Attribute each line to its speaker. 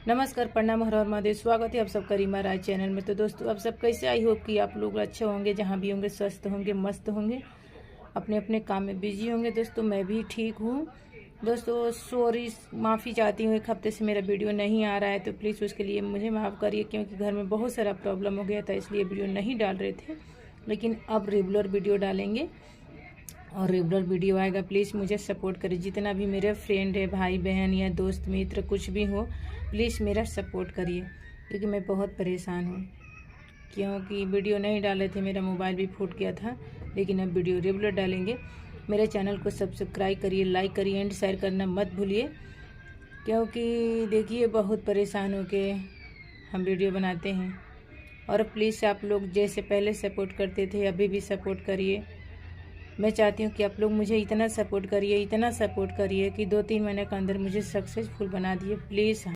Speaker 1: नमस्कार, प्रणाम, हर हर महादेव। स्वागत है आप सबका रीमा राज चैनल में। तो दोस्तों, आप सब कैसे? आई होप कि आप लोग अच्छे होंगे, जहाँ भी होंगे स्वस्थ होंगे, मस्त होंगे, अपने अपने काम में बिजी होंगे। दोस्तों, मैं भी ठीक हूँ। दोस्तों, सॉरी, माफ़ी चाहती हूँ, एक हफ्ते से मेरा वीडियो नहीं आ रहा है, तो प्लीज़ उसके लिए मुझे माफ़ करिए, क्योंकि घर में बहुत सारा प्रॉब्लम हो गया था, इसलिए वीडियो नहीं डाल रहे थे। लेकिन अब रेगुलर वीडियो डालेंगे और रेगुलर वीडियो आएगा। प्लीज़ मुझे सपोर्ट करिए। जितना भी मेरे फ्रेंड है, भाई बहन या दोस्त मित्र कुछ भी हो, प्लीज़ मेरा सपोर्ट करिए, क्योंकि मैं बहुत परेशान हूँ। क्योंकि वीडियो नहीं डाले थे, मेरा मोबाइल भी फूट गया था। लेकिन अब वीडियो रेगुलर डालेंगे। मेरे चैनल को सब्सक्राइब करिए, लाइक करिए एंड शेयर करना मत भूलिए, क्योंकि देखिए बहुत परेशान होके हम वीडियो बनाते हैं। और प्लीज़ आप लोग जैसे पहले सपोर्ट करते थे, अभी भी सपोर्ट करिए। मैं चाहती हूँ कि आप लोग मुझे इतना सपोर्ट करिए कि 2-3 महीने के अंदर मुझे सक्सेसफुल बना दिए, प्लीज़।